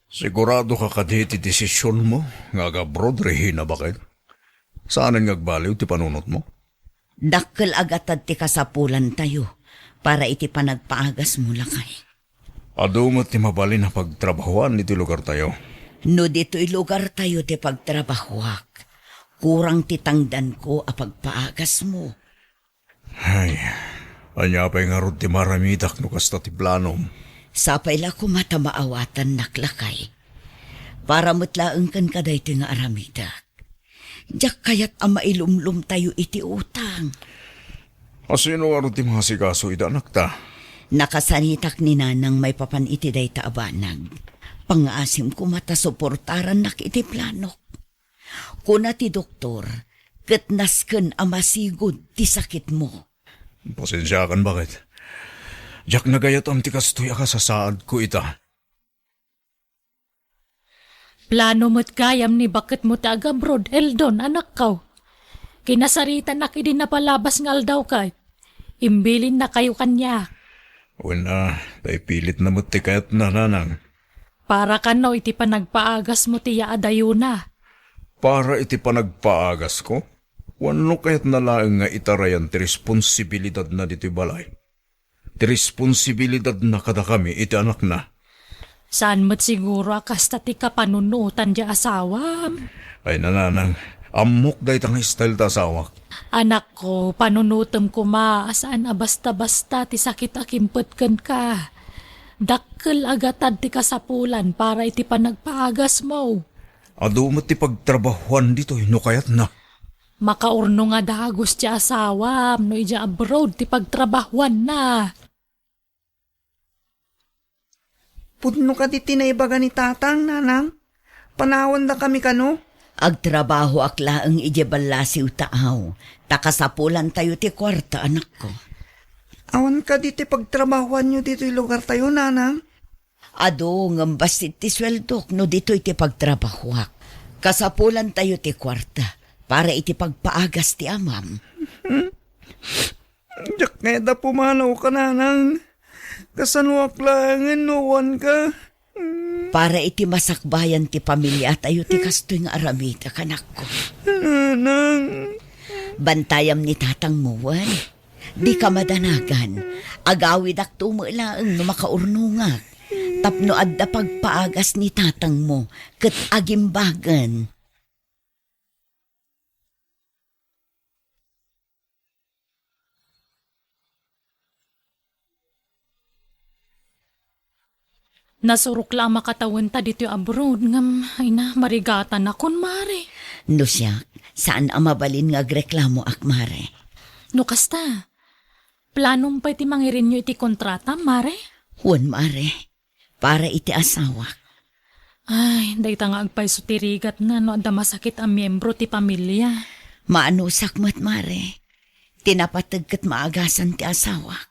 Sigurado ka kaditi desisyon mo, nga abroad rehina bakit? Saan ang ngagbaliw ti panunot mo? Dakkel agatad ti kasapulan tayo para iti panagpaagas mo lakay. Adumot ti mabali na pagtrabahuan iti lugar tayo. No dito'y lugar tayo ti pagtrabahuak, kurang titangdan ko a pagpaagas mo. Ay, anya pa'y nga ron ti maramidak no kasta ti planom. Sapay la ko matamaawatan naklakay. Para mutlaeng kan kaday ti nga aramidak. Diyak kayat ang mailumlum tayo iti utang. Asino nga ron ti mga sikaso idanak ta? Nakasanitak ni nanang may papan iti day taabanag. Pangaasim ko matasuportaran nak iti planok. Kuna ti doktor, katnasken ang masigod ti sakit mo. Pasensya kan bakit? Diyak nagayat am ti kastoy ka sa saad ko ita. Plano mo't gayam ni bakit mo taga abroad, Eldon, anak kaw. Kinasarita na kidi na palabas ngal daw kay. Imbilin na kayo kanya. Wala, tay pilit na mo ti kayat na nanang. Para ka no iti panagpaagas mo tiya adayuna. Para iti panagpaagas ko? Wano kayat na laeng nga itarayan ti responsibilidad na dito'y balay. Ti responsibilidad na kada kami iti anak na. Saan mo't siguro akasta ti kapanunutan di asawam? Ay nananang, amok day tang style ta asawak. Anak ko, panunutom ko saan basta-basta ti sakit akimpetken ka. Dakkel agatad ti kasapulan para iti panagpaagas mo. Adumot ti pagtrabahuan dito'y no kayat na. Makaurno nga dagos ti asawam no ija abroad ti pagtrabahuan na. Pudno ka di tinaibaga ni tatang, nanang. Panawan da kami kano. Agtrabaho akla ang ijebalasiw taaw. Takasapulan tayo ti kwarta, anak ko. Awan ka di ti pagtrabahuan nyo dito'y lugar tayo, nanang. Ado, ngambasit ti sweldok no dito'y ti pagtrabahuak. Kasapulan tayo ti kwarta para iti pagpaagas ti amam. Diyak nga da pumanaw ka, nanang. Kasanuak langan, nuwan ka. Para iti masakbayan ti pamilya tayo ti kastoy nga aramita, kanak ko. Nanang. Bantayam ni tatang muwan. Di ka madanagan. Agawid ak tumulaang no makaurnungak. Tapno adda pagpaagas ni tatang mo ket agimbagan. Nasurok lang makatawan ta dito abroad ngam ay na marigatan na kun mare. No siya, saan ang mabalin nga agreklamo akmare? No kasta, planong pa iti mangirin nyo iti kontrata mare? Huwag mare, para iti asawak. Ay, day ta nga agpay sutirigat na no adda masakit ang miyembro ti pamilya. Maanusak mo't mare, tinapatag kat maagasan ti asawak.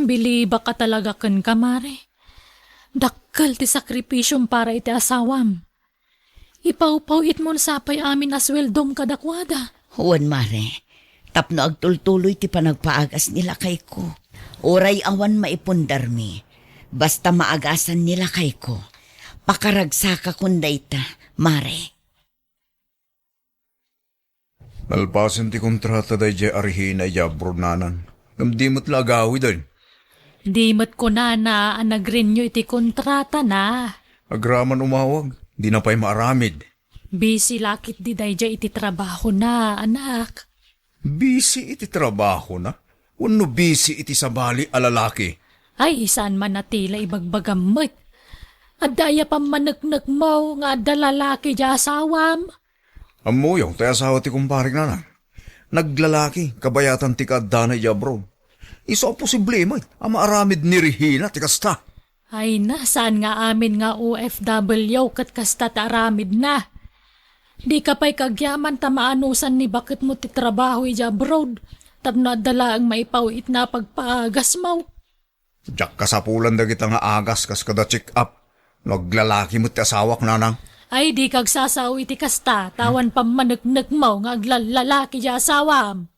Biliba ka talaga ken ka mare. Dakkel ti sakripisyong para iti asawam. Ipawpawit mo sapay amin asweldom kadakwada. Huwag mare, tapno agtultuloy ti panagpaagas nila kay ko. Oray awan maipundar mi, basta maagasan nila kay ko. Pakaragsaka kunday ta, mare. Nalpasan ti kontrata day jay arhina jabro nanan. Di mo't lagawi din. Di mo't ko na anagrin nyo iti kontrata na. Agraman umawag, di na pa'y maaramid. Busy lakit di day iti trabaho na, anak. Busy iti trabaho na? Wano busy iti sabali alalaki? Ay, saan man natila ibagbagamot. Adaya pa managnag mo nga adda lalaki di asawam. Amuyong, tayo asawa ti kumparing nanang. Naglalaki, kabayatan ti kaadana abroad. Iso posible mo, ang maaramid ni Regina ti kasta. Ay na, saan nga amin nga OFW kat kasta aramid na. Di ka pa'y kagyaman tamaanusan ni bakit mo ti trabaho abroad. Tapno adala ang maipawit na pagpaagas mo. Diyak kasapulan da kita nga agas kas kada check up. Naglalaki mo ti asawak nanang. Ay di kag sasawi ti kasta, tawan pa managnag mo nga aglalaki di asawam.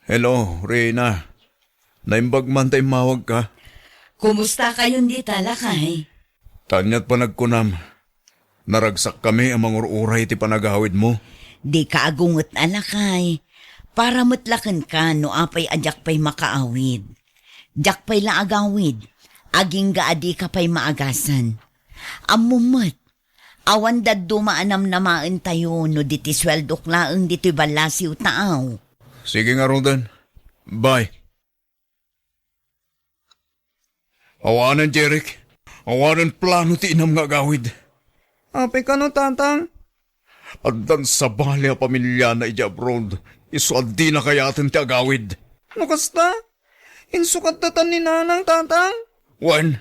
Hello, Reyna. Naimbag man tayo mawag ka. Kumusta kayon di talakay? Tanyat pa nagkunam. Naragsak kami ang mangururay ti panagawid mo. Di ka agungot alakay. Para mutlakan ka no apay adyak pa'y makaawid. Jak pa'y laagawid. Aging gaadi ka pa'y maagasan. Amumot. Awan dad dumaanam namaan tayo no diti sweldok laeng dito'y balasiw taaw. Sige nga, Rodan. Bye. Awanan, Jeric. Awanan plano ti inam nga gawid. Apay ka no, tatang? Addan sa bali a pamilya na ija abroad. Isuad di na kayatin ti agawid. No kasta? Insukat tatan ni nanang, tatang? Wan,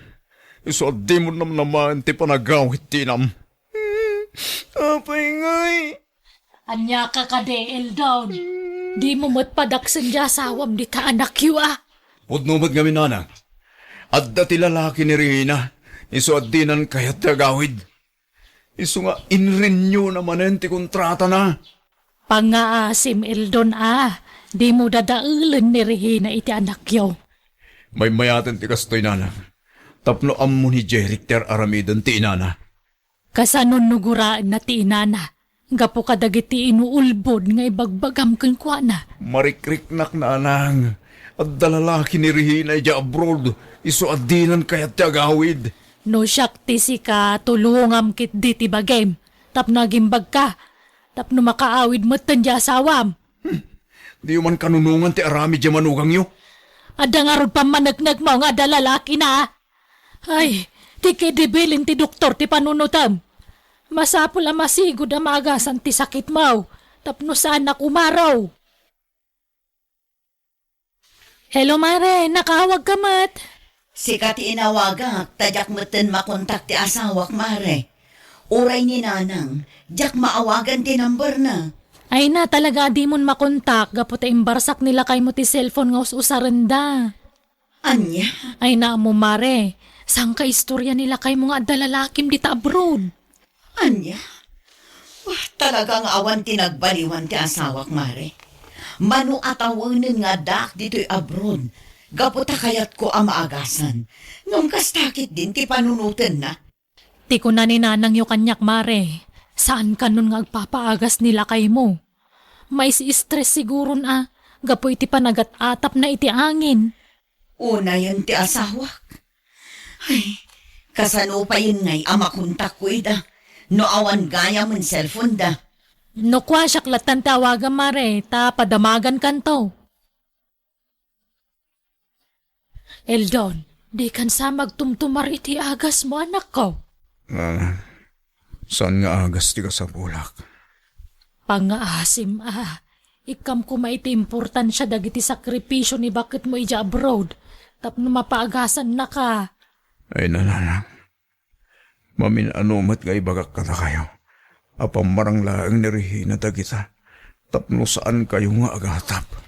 isuad di mo naman ti panagawid ti inam. Apay ngay. Anya ka ka de, Eldon. Di mo matpadaksan dya sawam di ta anak yu ah. Pudnumad kami nanang. Adda ti lalaki ni Rina. Isuad di nan kayat ti agawid. Isu nga inrenew naman ti kontrata na. Pangaasim, Eldon ah. Di mo dadaulan ni Regina iti anak yu. May mayaten ti kastoy nanang. Tapno ammo ni Jeric ter aramidan ti inana. Kasanon nuguraan na ti inana. Gapo kadagiti inuulbod nga ibagbagam kang kwa na. Marikriknak na anang. At dalalaki ni Regina ija abroad. Isu adinan kayat ti agawid. No syakti si ka tulungam kit di ti bagem. Tapno agimbag ka. Tapno makaawid mo tanda asawam. Di man kanunungan ti arami di manugang yo. Ada nga ron pamanagnag mo nga dalalaki na. Ay, ti kidibilin ti doktor ti panunutam. Masapul ang masigod ang maagasan ti sakit mo. Tapno saan na kumaraw. Hello Mare, nakawag ka mat. Sikat inawagak, tadyak meten makontak ti asawak mare. Uray ni nanang, jak maawagan ti number na. Ay na talaga di mon makontak. Gapo ta imbarsak nila kay mo ti cellphone nga usaran da. Anya? Ay na mo Mare, sang ka istorya nila kay mo nga dalalakim di ta abroad. Anya? Wah, talagang awan tinagbaliwan ti asawak mare. Manu atawanin nga dak dito'y abroad. Gaputa kayat ko ang maagasan. Ngam kastakit din ti panunutan na. Ti ko na ni nanang yu kanyak Mare. Saan ka nun nga agpapaagas nila kay mo? May si stress siguro na. Gapo iti panagat-atap na iti angin. Una yun ti asawak. Ay, kasano pa yun ngay amakuntak ko ida. No awan gaya mon cellphone da. No kwa syaklatan tawagan Mare. Ta padamagan kanto. Eldon, di kan sa magtumtumar iti agas mo anak ko. Saan nga agas ti kasapulak? Pangaasim ah. Ikam ko maiti importansya dagiti sakripisyo ni bakit mo ija abroad. Tapno mapaagasan na ka. Ay nananang. Maminanumat nga ibagak ka na kayo. Apamarang laang ni Regina dagita. Tapno saan kayo nga agatap.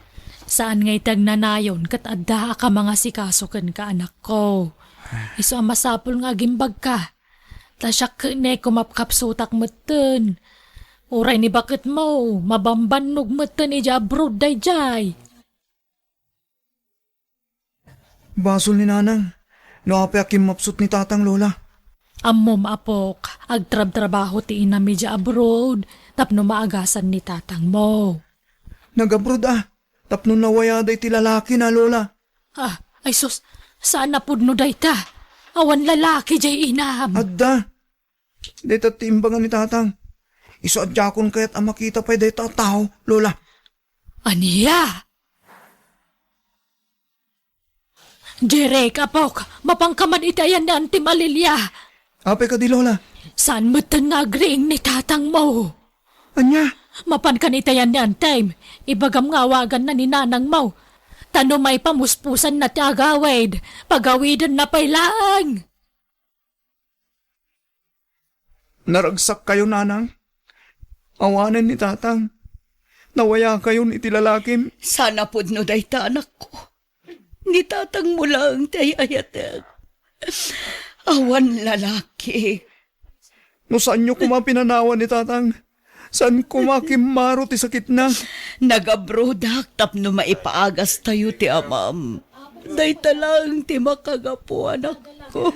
Saan nga'y tagnanayon kat adda ka mga sikasukan ka anak ko. Iso ang masapul nga gimbag ka. Tasyak ne kumapkapsutak meten. Uray ni bakit mo, mabambanog meten ija abroad day jay. Basol ni nanang. No apay akim mapsut ni tatang lola. Ammom apok, agtrab-trabaho ti inami ija abroad. Tapno maagasan ni tatang mo. Nag-abroad ah. Tapno nawaya day ti lalaki na lola. Ah, ay sus, saan na pudno day ta? Awan lalaki jay inam. Adda. Dito timbangan ni tatang. Iso adjakon kayat ang makita pa'y dito tao, lola. Aniya? Jerek, apok, mapangkaman itayan na anti malilya. Apay ka di lola. Saan mo nagring ni tatang mo? Anya? Mapan ka itayan ni antime, ibagam ngawagan na ni nanang mo. Tano may pamuspusan na tiagawid, pagawidan na pailang. Naragsak kayo nanang. Awanan ni tatang. Nawaya kayo ni ti lalakim. Sana pudno day ta anak ko. Ni tatang mo lang tay ayatag. Awan lalaki. No saan nyo kumapinanawan ni tatang? Saan kumakimaro ti sakit na? Nagabrodak tapno maipaagas tayo ti amam. Day talang ti makagapo anak ko.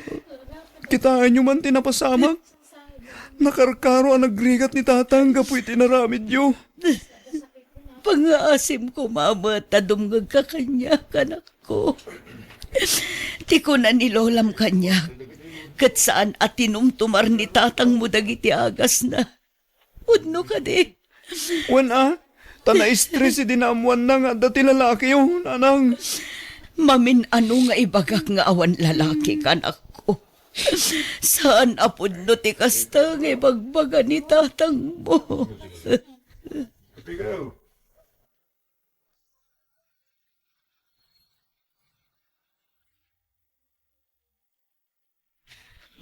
Kitaan nyo man tinapasamak. Nakarkaro ang nagrigat ni tatang kapoy tinaramid nyo. Pangaasim ko mama tadumgag ka kanya kanak ko. Ti ko na nilolam kanya. Kat saan at tinumtumar ni tatang mo dagiti agas na. Udno ka di. Wan tana-stress si dinamuan na nga dati lalaki yun, nanang. Mamin ano nga ibagak nga awan lalaki kanak ko. Saan apod no ti kasta nga ibagbaga ni tatang mo.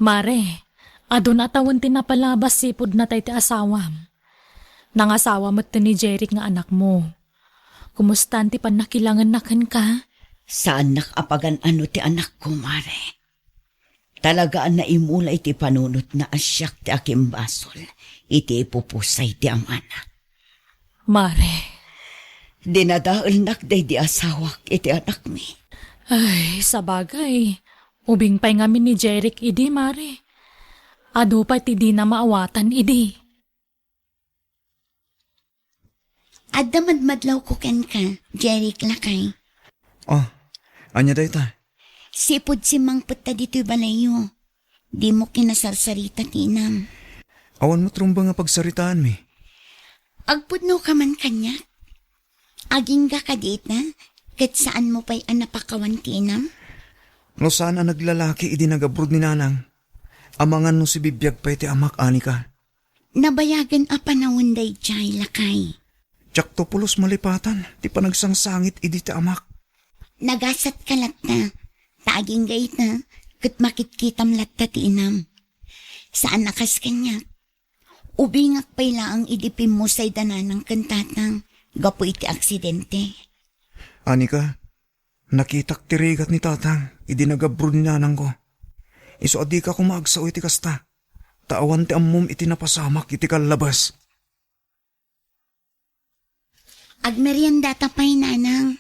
Mare, adun atawan tinapalabas sipod na tayo ti asawam. Nangasawa mo't ni Jeric nga anak mo. Kumusta ti panakilangan nakan ka? Saan nakapagan ano ti anak ko, Mare? Talagaan na imula iti panunot na asyak ti akim basol. Iti ipupusay ti amana. Mare, Dinadaol nak day di asawak iti anak mi. ay sabagay. Ubing pa'y ngamin ni Jeric idi, Mare. Ado pa ti di na maawatan idi. Adda madmadlaw ko ken ka, Jeric lakay. Oh, anya day ta? Sipod si Mang Putta dito'y balayo. Di mo kinasarsarita tinam. Awan mo trumba nga pagsaritaan mi. Agpudno ka man kanya. Aging ga ka dita, kat saan mo pa'y anapakawan tinam? No saan ang naglalaki idi nagabrod ni nanang. Amangan no si bibiyag pa iti amak ani ka. Nabayagan a panawon day jay lakay. Tsak to pulos malipatan, ti panagsangsangit idi ti amak. Nagasat ka latta, taaging gayit na, kat makitkitam latta tinam. Saan nakas kanya? Ubingak pa'y laang idipin mo sa'y dananang kantatang, gapo iti aksidente. Ani ka, nakitak tirigat ni tatang, idi nagabrod ni nanang ko. Iso adi ka kumagsaw iti kasta. Taawan ti ammom iti napasamak iti kalabas. Agmerienda tapay nanang.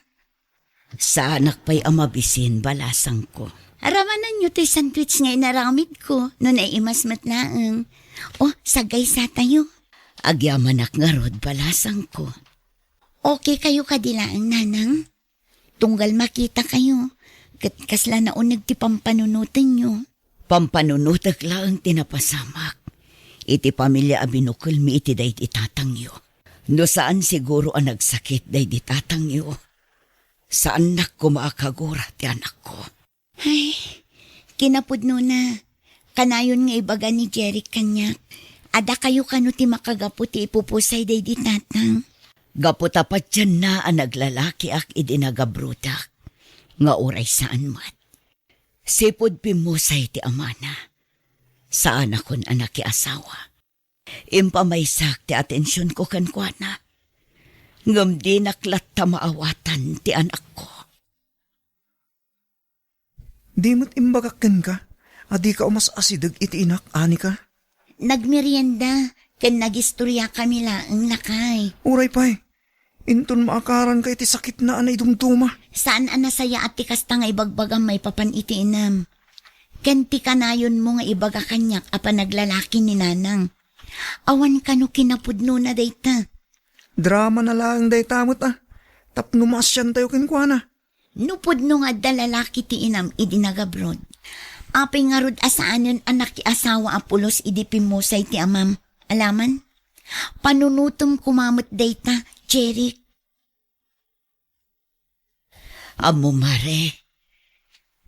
Sa anak pa'y amabisin balasang ko. Aramanan nyo to'y sandwich nga inaramid ko, no naimas matlaang. O, sagay sa tayo. Agyamanak nga rod balasang ko. Okay kayo kadilaang nanang? Tunggal makita kayo, kat kasla naunag ti pampanunutan nyo. Pampanunutak lang tinapasamak. Iti pamilya abinukul mi iti day itatangyo. No saan siguro ang nagsakit day itatangyo. Saan nak ko maakagura ti anak ko. Ay, kinapudno na. Kanayon nga ibaga ni Jeric kanyak. Ada kayo kano ti makagapu ti ipupusay day di tatang. Gaputapat dyan na ang naglalaki ak idinagabrutak. Nga oray saan mat. Sipod pimusay ti amana. Saan akon anak ki asawa. Impamaysak ti atensyon ko kankwana. Ngam di naklat ta maawatan ti anak ko. Di mo't imbagakken ka, adi ka umas asidag iti inak, ani ka. Nagmerienda, ken nagistorya kami laang lakay. Uray pa'y, inton maakaran ka iti sakit na anay dumduma. Saan anasaya at tikas ta nga ibagbagang may papan iti inam. Ken ti kanayon mo nga ibaga kanyak apa naglalaki ni nanang. Awan kano kinapudno na dayta. Drama na lang day tamot Tapno masyan tayo kinkwana. Nupudno nga dalalaki ti inam idinagabrod. Apay nga rod asaanon anak ki asawa apulos idipimusay ti amam. Alaman? Panunutom kumamot dayta, Jeric. Amo mare.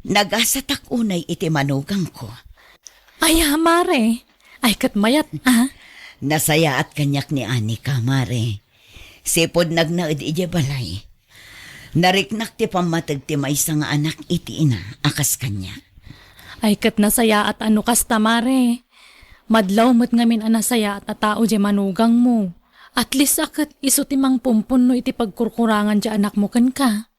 Nagasatak unay iti manugang ko. Ay, Mare. Ay, katmayat, Nasaya at kanyak ni Anika, mare. Sipod nagnaid ije balay. Nariknak ti pamatag ti maysa nga anak iti ina, akas kanya. Ay, kat nasaya at ano kasta, Mare. Madlaw mo't ngamin anasaya at atao di manugang mo. At least akat iso timang pumpun no iti pagkurkurangan di anak mo kan ka.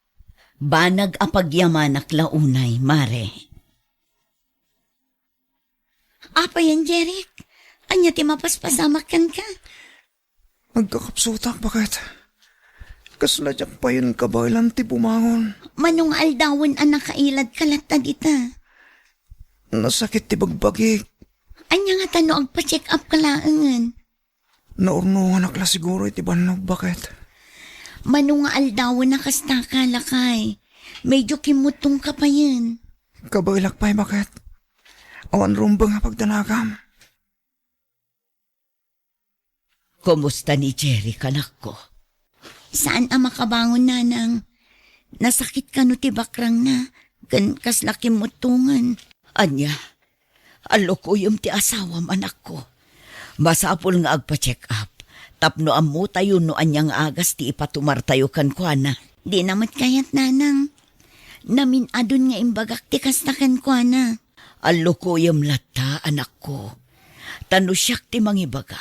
Banag apagyamanak launay, mare. Apa yan, Jeric? Anya ti mapaspasamak kan ka? Magkakapsutak bakit? Kasla jak pa yun ka ba ilang ti bumangon? Manong aldawon ang nakailad kalat na dita. Nasakit ti bagbagik. Anya nga tano agpa-check up kalaangan. Naurnungan akla siguro iti banog bakit? Manong aldawon na kasta kalakay. Medyo kimutong ka pa yan. Kabailak pa'y bakit? Awan rumbang nga pagdanagam. Kumusta ni Jerry, kanak ko? Saan ang makabangon nanang? Nasakit ka no ti bakrang na. Gan kaslaki mutungan. Anya, alukuyom ti asawam anak ko. Masapul nga agpa-check up. Tapno amu tayo no anyang agas ti ipatumar tayo kan kuana. Di namat kayat nanang. Namin adun nga imbagak ti kastakan ko na. Alukuyom lata anak ko. Tano siyak ti mangibaga.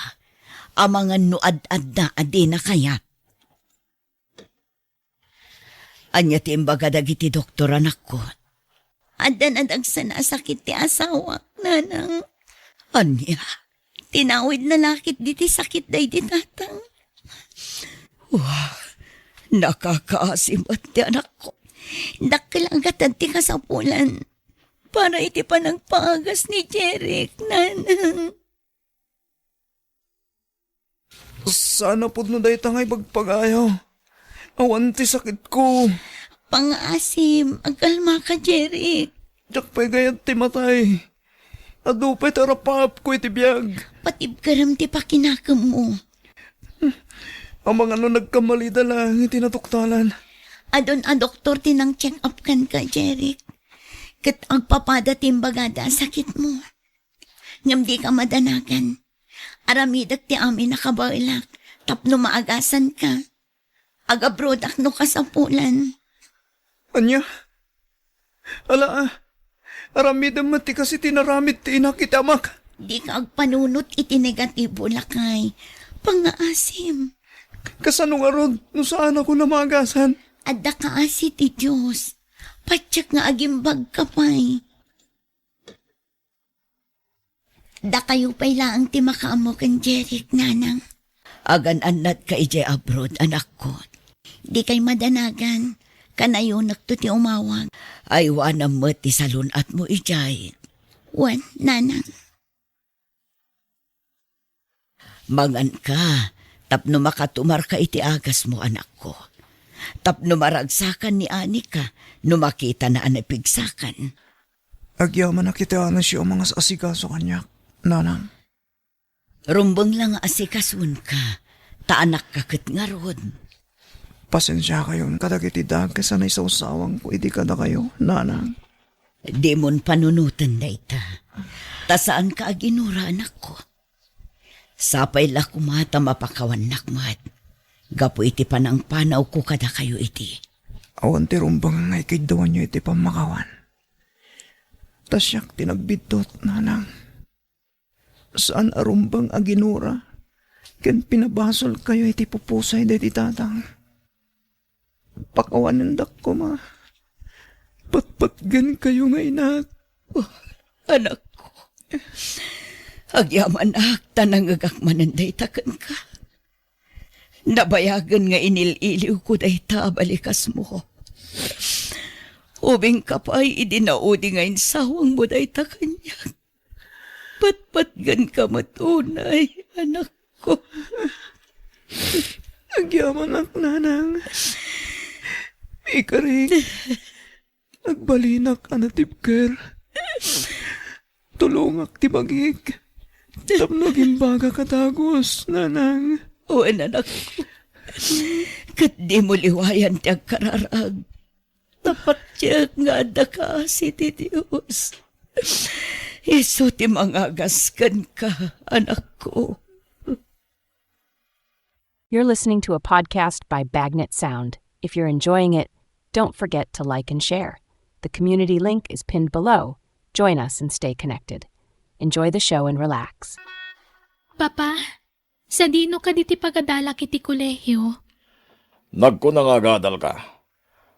Amangan no ad-ad na adi na kayat. Anya ti imbaga dagiti doktor anak ko. Adan-adag sa nasakit ti asawa, nanang. Anya, Tinawid na lakit di ti sakit day di tatang. nakakaasim at ti anak ko. Dakil agad ti kasapulan. Para iti pa nagpaagas ni Jeric, nanang. Sana po no dahi tangay bagpagayaw. Awan ti sakit ko. Pangasim, agalma ka, Jeric. Jak pa'y gayat ti matay. Adupay tarapap ko iti biyag. Patib karam ti pakinakam mo. Ang mga nagkamali dalang iti natuktalan. Adon a doktor tinang check up kan ka, Jeric. Kat agpapada timbagada sakit mo. Ngam di ka madanagan. Aramidak ti amin nakabailak. Tapno maagasan ka. Agabrodak no kasapulan. Anya? Ala, aramidam mati kasi tinaramid ti inakitamak. Di ka agpanunot iti negatibo lakay. Pangaasim. Kasanong arod, no saan ako namagasan? Adda ka asi ti Diyos. Patsak nga agimbag ka pa'y. Da kayo pa'y laang ti makaamo kan Jeric, nanang. Agan-anat ka ije abroad, anak ko. Di kay madanagan. Kanayo nakto ti umawag. Ay wanam mo ti salunat mo ijay. Wan, nanang. Mangan ka, tapno makatumar ka iti agas mo, anak ko. Tapno maragsakan ni ani ka, no makita na anapigsakan. Agyaman na kita na siya mga asikaso kanya, nanang. Rumbang lang asikasun ka, taanak ka kat nga rod. Pasensya kayo, kadagiti dag kasanay sa usawang ko, iti kada kayo, nanang. Di mon panunutan da ita. Tasaan ka aginura, anak ko. Sapay la kumata mapakawan nakmat. Gapo iti panang panaw ko kada kayo iti. Awan ti rumbang ngay kaidawan nyo iti pamakawan. Tasyak tinagbidot, nanang. Saan arumbang aginura? Ken pinabasol kayo iti pupusay deti tatang. Pakawanan dak ko, ma. Patpatgan kayo nga inak. Anak ko. Agyaman akta nangagak mananday takan ka. Nabayagan nga inililiw ko day ta balikas mo. Ubing kapay idinaudi nga insawang mo day takan niya. Patpatgan ka matunay, anak ko. Agyaman ak, nanang. Ikarig. Agbalinak anatipker. Tulungak tibagik. Tapno gimbaga katagos, nanang. O anak ko. Kat di mo liwayan ti agkararag. Tapat siya nga da ka si ti Diyos. Iso ti mangagaskan ka, anak ko. You're listening to a podcast by Bagnet Sound. If you're enjoying it, don't forget to like and share. The community link is pinned below. Join us and stay connected. Enjoy the show and relax. Papa, sa dino ka diti pagadala kiti kolehiyo? Nagkunangagadal ka.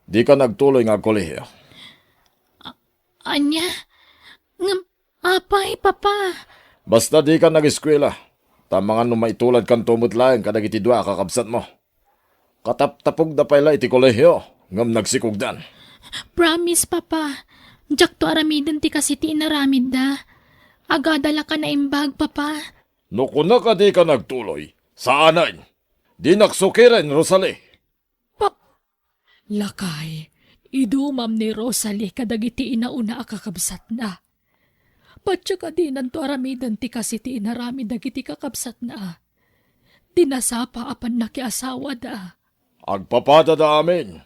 Di ka nagtuloy nga kolehiyo. Anya? Apay, papa. Basta di ka nag-eskwela. Tamangan nung maitulad kang tumutlayan kadag iti dua kakabsat mo. Kataptapog na pala iti kolehyo, ngam nagsikugdan. Promise, Papa. Jak to aramidan ti kasi ti inaramid da. Agadala ka na imbag, Papa. No kuna ka di ka nagtuloy, saanan? Di naksukiran, Rosalie. Lakay, idumam ni Rosalie kadagiti inauna akakabsat na. Patya ka di nanto aramidan ti kasi ti inaramid dagiti kakabsat na. Dinasapa apan nakiasawa da. Agpapada da amin.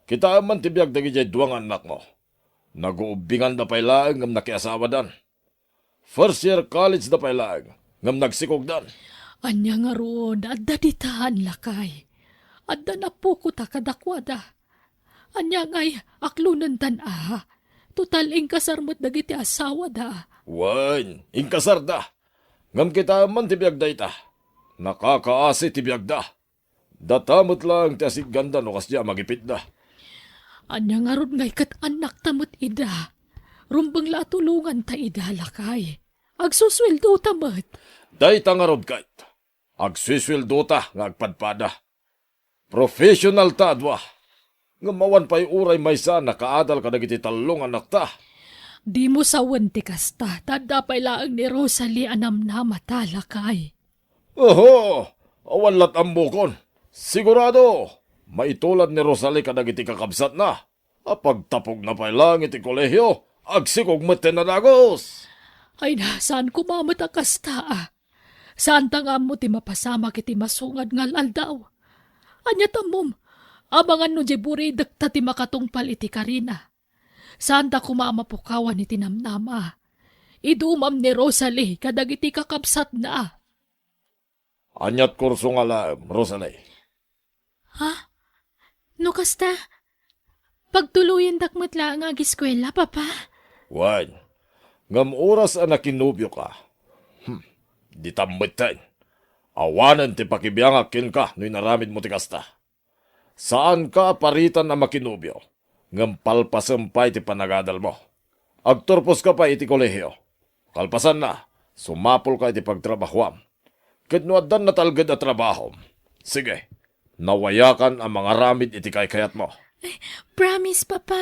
Kita man tibiyag dagiti duwang anak mo. Naguubingan na pailaang ngam nakiasawa dan. First year college na pailaang ngam nagsikugdan. Anya nga roon, adda ditahan lakay. Adda na po ko takadakwada. Anya nga'y aklunan tan Total kasarmot dagiti asawa da. Wan, inkasar da. Ngam kita man tibiyag da ita. Nakakaasi tibiyag da. Datamot lang ti asig ganda no kasya magipit da. Anya nga ron nga'y kat anak tamot ida. Rumbang latulungan ta ida lakay. Agsusweldo tamot. Day tangarod kahit. Agswiswildo ta nga agpadpada. Professional ta adwa. Nga mawan pa'y uray may sa nakaadal ka nagiti talong anak ta. Di mo sawan ti kasta, tadapay laang ni Rosalie anam na matalakay. Oho, awan lat ang bukon. Sigurado, maitulad ni Rosalie ka nagiti kakabsat na. Apagtapog na pa'y lang iti kolehyo, agsikog matin na dagos. Ay na, saan kumamot ang kasta Saan tangam mo ti mapasama kiti masungad ngal aldaw? Anya tamom, abangan no jeburi dekta ti makatungpal iti karina. Saan ta kumamapukawan iti namnama? Idumam ni Rosalie kadag iti kakabsat na. Anyat kurso nga laam, Rosalie. Ha? No kasta? Pagtuluyan dakmat lang ang eskwela, Papa? Wan, ngam oras ang nakinubyo ka. Di tambitan. Awanan ti pakibiyang ka no'y naramid mo ti kasta. Saan ka paritan na makinubyo? Ngam palpasampay ti panagadal mo. Agturpos ka pa iti kolehyo. Kalpasan na, sumapol ka iti pagtrabahuam. Kadnuadan na talgad at trabahom. Sige, nawayakan ang mga ramid iti kayat mo. Promise, Papa.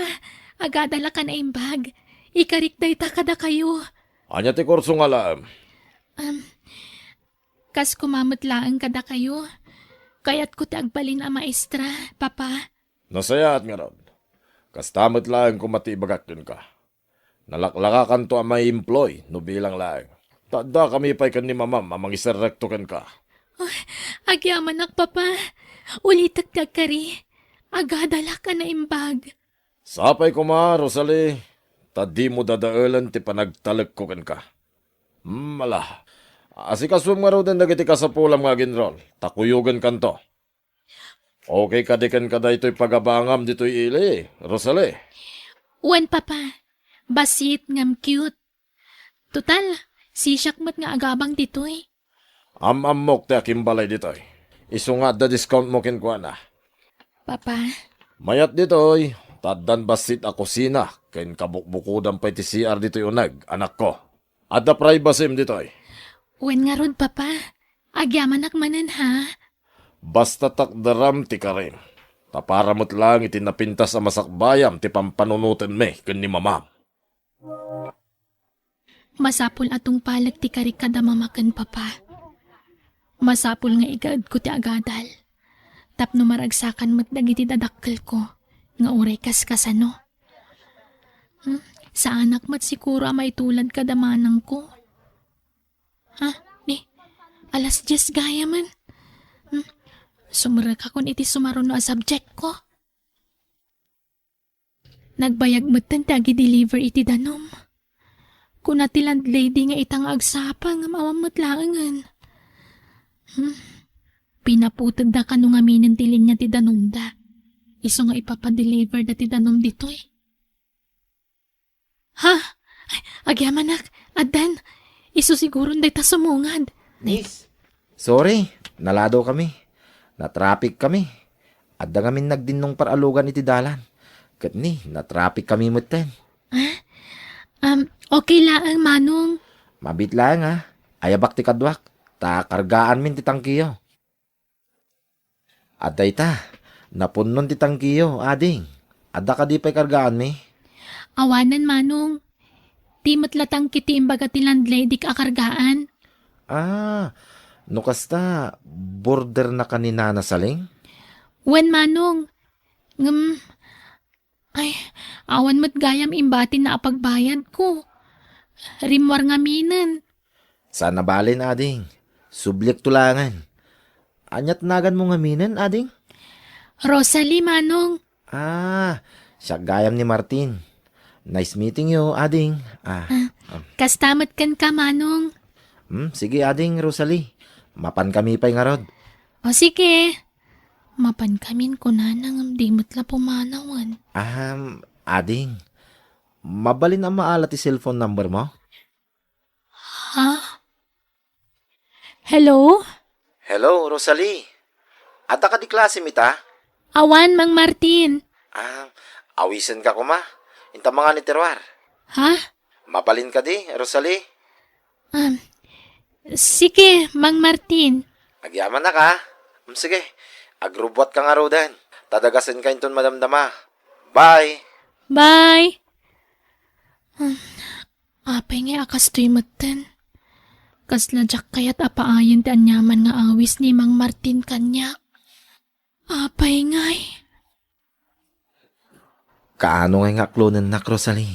Agadala ka na imbag. Ikarikday ta kada kayo. Anya ti kurso nga laam. Kas kumamot laang kada kayo. Kayat ko ti agbalin a maestra, Papa. Nasayaat nga ron. Kastamot lang kumatibagak yun ka. Nalaklakakan to ang may employ, no bilang lang. Tada kami pa'y kan ni mamam, amang isarekto kan ka. Agyaman ak, Papa. Ulitagdag ka ri. Agadala ka na imbag. Sapay ko ma, Rosalie. Tadi mo dadaalan ti panagtalag ko kan ka. Mala. Asikaswam nga raw din nagiti ka sa pulam nga ginrol. Takuyugan kanto. Okay ka di kan kada ito'y pagabangam dito'y ili, Rosalie. Wan, Papa. Basit ngam cute. Total, sisak mat nga agabang dito'y. Amok ti akimbalay dito'y. Isungat da discount mo kinkuha na. Papa, Mayat dito'y. Tadan basit a kusina. Kain kabukbukudan pa iti CR dito'y unag, anak ko. At da privacy dito'y. wan nga ron, Papa. Agyaman ak manan, ha? Basta takdaram ti karim. Taparamot lang iti napintas sa masakbayam ti pampanunutan me kan ni mamam. Masapul atong palag ti karik kada mamakan, Papa. Masapul nga igad ko ti agadal. Tapno maragsakan mat dagiti dadakkel ko. Nga uray kaskasano. Sa anak mat siguro may tulad kadamanang ko. Ha? Ni, alas 10 gaya man. Sumara ka kung iti sumaron na subject ko. Nagbayag matan tagi deliver iti danom. Kung ati landlady nga itang agsapa nga mawamot langan. Pinaputad da ka nung aminin tilin niya ti danom da. Iso nga ipapadeliver da ti danom dito'y. Ha? Ay, agyamanak, adan. Iso siguro day ta sumungad. Miss, sorry, nalado kami. Na-traffic kami. Adda ngamin nagdinong paralugan iti dalan. Kat ni, na-traffic kami mutten. Okay lang, Manong. Mabit lang ha. Ayabak ti kadwak. Ta kargaan min ti tangkiyo. Adday ta. Napunon ti tangkiyo, ading. Adda ka di pa'y kargaan mi? Awanan manong. Di matlatang kiti imbaga ti landlady kakargaan. Ah, no kasta, border na kanina na saling? Wen manong. Ay, awan mo't gayam imbati na apagbayad ko. Rimwar nga minen. Sana balin, ading. Sublik tulangan. Anyat nagan mo nga minen, ading? Rosalie manong. Ah, siya gayam ni Martin. Nice meeting you, ading. Kastamat kan ka manong. Sige, ading, Rosalie. Mapan kami pa'y nga rod. O sige. Mapan kamin ko na nang di matla pumanawan. Ading. Mabalin ang maalat ti cellphone number mo? Ha? Hello? Hello, Rosalie. Ata ka di klase mita? Awan, Mang Martin. Awisan ka kuma. Inta mga ni Terwar. Ha? Mabalin ka di, Rosalie. Sige, Mang Martin. Agyaman na ka. Sige, agrubwat ka nga rodan. Tadagasan ka inton madamdama. Bye! Bye! Apay nga akas to'y matan. Kasladyak kaya't apaayon ti anyaman nga awis ni Mang Martin kanya. Apay nga'y. Kaano nga klonen na, Rosalie?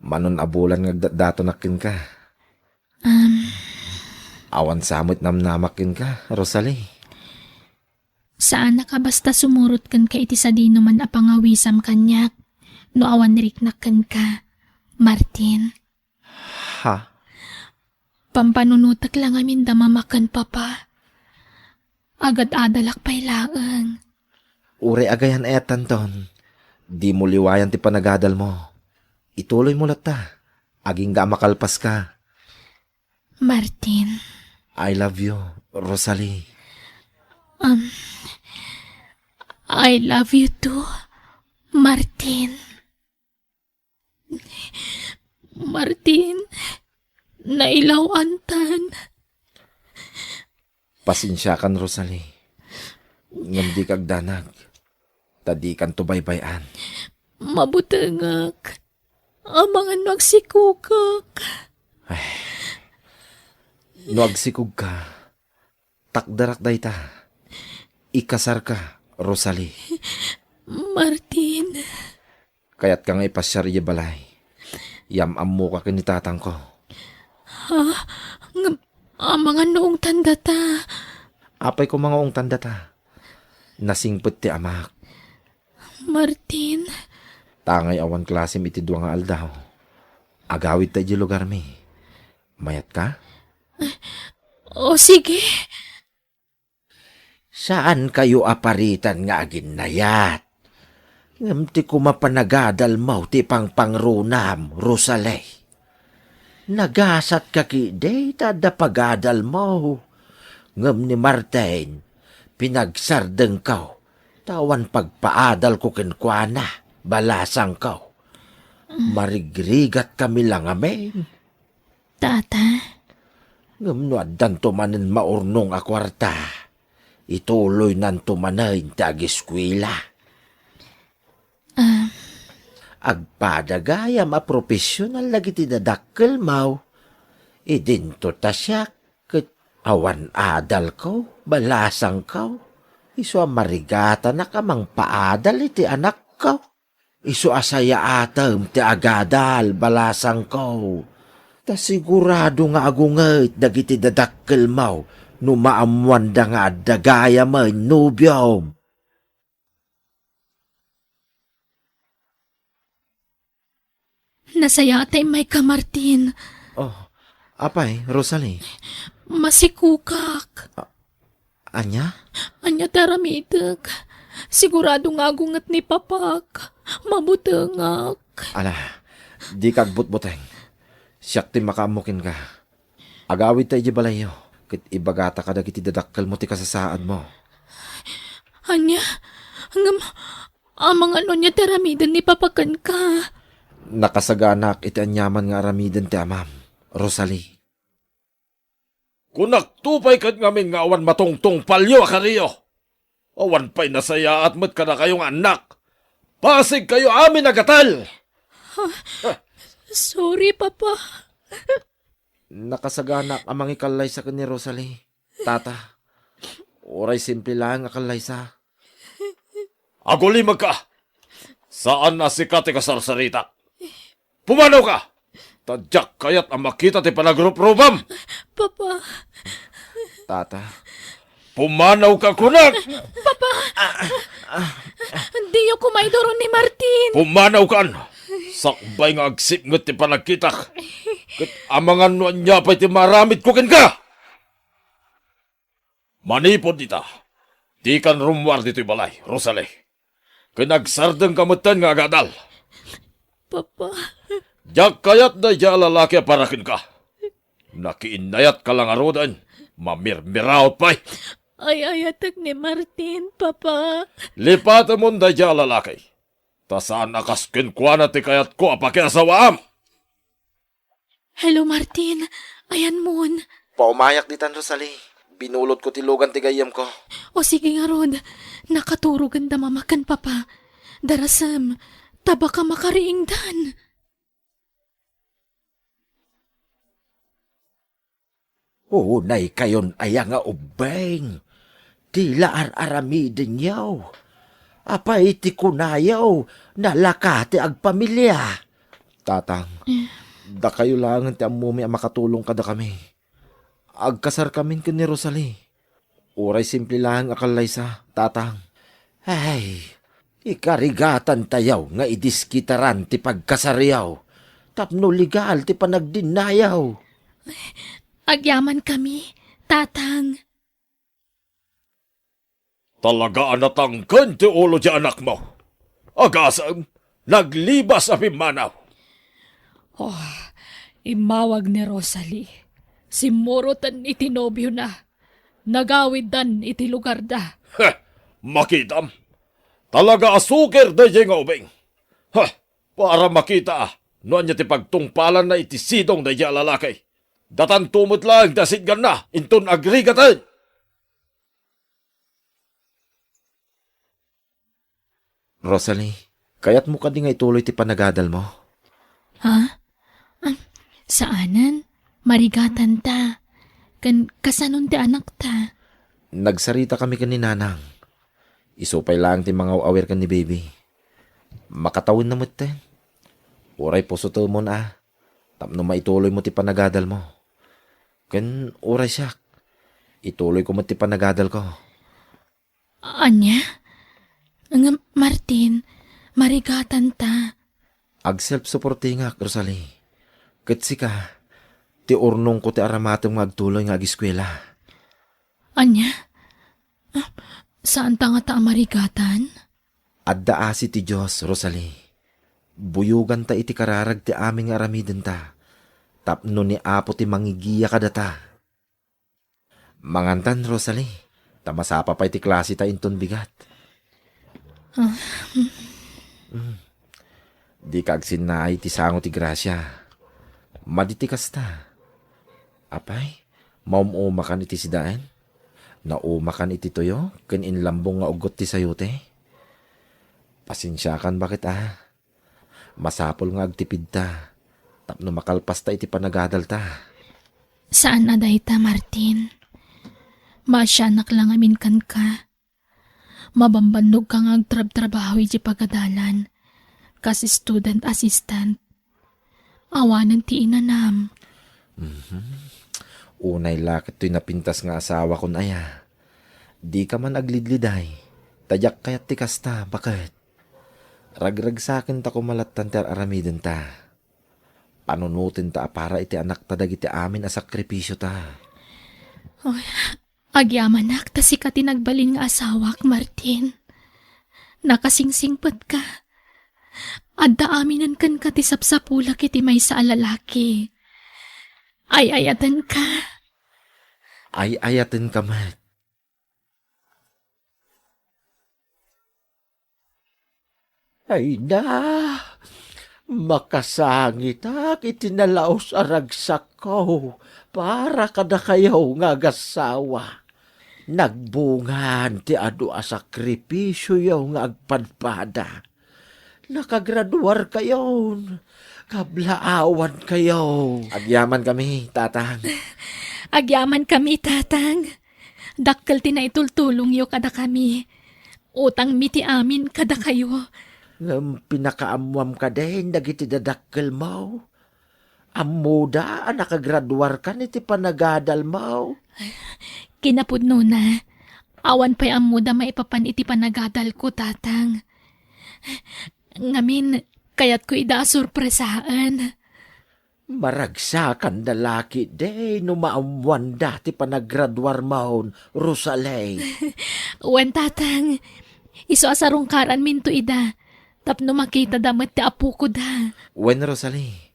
Manon abulan nga dato nakin ka. Awan samot namnamakin ka, Rosalie. Saan na ka basta sumurot kan ka iti sa dino man apangawisam kanyak. No awan riknakan ka, Martin. Ha? Pampanunutak lang amin damamakan papa. Agad adalak pa'y laang. Ure agayan etan ton. Di mo liwayan ti panagadal mo. Ituloy mo lata. Aging ga makalpas ka. Martin. I love you, Rosalie. I love you too, Martin. Martin, nailawantan. Pasensya kan, Rosalie. Ngam di kag danag. Tadi kan tubaybayan. Mabutangak. Amangan nagsikukak. No agsikog ka. Takdarak day ta. Ikasar ka, Rosalie. Martin. Kaya't kang ipasyarya balay. Yamam mo ka kinitatang ko. Amangan noong tanda ta. Apay ko mga ong tanda ta. Nasingput ti amak. Martin. Tangay awan klasim iti duwa nga aldaw. Agawid tayo di lugar mi. Mayat ka? O sige. Saan kayo aparitan nga aginayat? Ngam ti kumapanagadal mo ti pangpangrunam, Rosalie. Nagasat ka kiday tada pagadal mo. Ngam ni Martin, pinagsardeng kaw. Tawan pagpaadal ko kinkwana, balasang kaw. Marigrigat kami lang amin. Tata. Ngam nuaddan tumanin maurnong akwarta. Ituloy nan tumanayin tagiskwila. Agpadagayam a profesional lagi ti dadakkel maw. Idinto ta siya ket awan adal ko, balasang ko. Iso marigata na kamang paadal iti anak ko. Iso asaya atam ti agadal, balasang ko. Ta sigurado nga agungayt dagiti dadakkel maw. No maamuan da nga dagaya man nubyom. Nasaya tay may ka, Martin. Oh, apay, Rosalie. Masikukak. Anya? Anya taramitek. Sigurado nga gungat ni papak. Mabutangak. Ala, di kag butbuteng. Siyak ti makamukin ka. Agawid tayo di balayo. Kit ibagata ka dagiti dadakkel mo ti kasasaan mo. Anya, hanggang amang ano niya taramidan ni papakan ka. Nakasaganak iti anyaman nga aramiden ti amam, Rosalie. Kung nagtupay kat ngamin nga awan matungtong palyo akariyo. Awan pa'y nasaya at mat ka na kayong anak. Pasig kayo amin agatal! Sorry, Papa. Nakasaganak ang mga ikalay sa ni Rosalie. Tata, oray simple lang akalay sa. Agulimag ka! Saan na si Kati kasarsarita? Pumanaw ka! Tadyak kayat ang makita ti panagruprubam! Papa, Tata, Pumanaw ka kunat! hindi ako maidoron ni Martin. Pumanaw kan! Sakbay nga agsipngot ti panagkitak. Kat amangan no niya pa'y ti maramit kukin ka! Manipod dita. Di kan rumwar dito'y balay, Rosalie. Kinagsardeng kamutan nga agadal. Papa, Diyak kayat na diya lalaki parakin ka. Nakiinayat ka lang arodan. Mamirmiraot pa'y. ay ayatag ni Martin, Papa. Lipatan mo na diya lalaki. Tasaan akaskin kwa na ti kayat ko apakiasawaam. Hello, Martin. Ayan mon. paumayak ditan Rosalie. Binulot ko tilugan ti gayam ko. O sige nga, Rod. Nakaturugan da mamakan, Papa. Darasam, taba ka makariingdan. Unay kayon aya nga ubeng. Tila ar-aramidin yaw. Apa iti kunayaw, nalakati ag pamilya. Tatang, da kayo lang ti amumi ang makatulong kada kami. Agkasar kami ni Rosalie. Uray simple lang akalay sa, tatang. Ay, ikarigatan tayaw nga idiskitaran ti pagkasaryaw. Tapno legal ti panagdinayaw. Agyaman kami, tatang. Talaga anatangkan ti ulo di anak mo. Agasam, naglibas a pimanaw. Imawag ni Rosalie. Simurutan iti nobyo na. Nagawid dan iti lugar da. Makitam. Talaga asuker da yung ubing. Para makita noan niya ti pagtungpalan na iti sidong da yung lalaki. Datan tumot lang dasiggan na inton agrigatan. Rosalie, kayat mo ka di nga ituloy ti panagadal mo. Ha? Saanan? Marigatan ta. Kasanon ti anak ta. Nagsarita kami ka ni Nanang. Isupay lang ti mga awer ka ni baby. Makatawin na mo ten. Uray puso to mo na. Tapno maituloy mo ti panagadal mo. Ken uray siyak. Ituloy ko mo ti panagadal ko. Anya? Ang Martin, marigatan ta. Ag self-supporting nga, Rosalie. Katsi ka, ti urnong ko ti aramatong magtuloy nga agiskwela. Anya? Saan ta nga ta marigatan? Adda asi ti Diyos, Rosalie. Buyugan ta iti kararag ti aming aramiden ta. Tapno ni Apo ti mangigiya kadata. Mangantan, Rosalie. Tamasapa pa iti klase ta inton bigat. Di kagsin na iti sango ti grasya. Maditikas ta. Apay, maumumakan iti sidaen. Naumakan iti toyo, ken inlambong nga ugot ti sayote. Pasensyakan bakit Masapol nga agtipid ta. Tapno makalpas ta iti panagadal ta. Saan na dayta, Martin? Masyanak lang amin kan ka. Mabambanog ka nga agtrab-trabaho iti pagadalan. Kasi student assistant. Awanan ti inanam. Unay lakit to'y napintas nga asawa kon aya. Di ka man aglidliday. Tadyak kayat ti kasta, bakit? Ragrag sakin ta kumalatan ti aramiden ta. Panunutin ta para iti anak ta dagiti amin a sakripisyo ta. Agyamanak ta si katinagbalin nga asawak, Martin. Nakasingsingpet ka. Adda aminan kan ka ti sapsapulak iti may sa alalaki. Ay-ayatan ka. Ay-ayatin ka man. Ay na, makasangit itinalaos aragsak ko para kada kayaw nga gasawa. Nagbungan ti adu a sakripisyo yaw nga agpadpada. Nakagraduar kayo. Kablaawan kayo. Agyaman kami, tatang. Agyaman kami, tatang. Dakkel ti na itultulong yo kada kami. Utang miti amin kada kayo. Ngam pinakaamuam ka din, dagiti dadakkel mo. Amuda, nakagraduar ka niti panagadal mo. Kinapudno na. Awan pa'y amuda maipapan iti panagadal ko, tatang. Ngamin, kaya't ko ida sorpresaan. Maragsakan dalaki de, numaamuan dati panagraduar mo, Rosalie. Wen, tatang. Iso asarungkaran min to ida. Tapno makita damat ti apu ko da. Wen, Rosalie,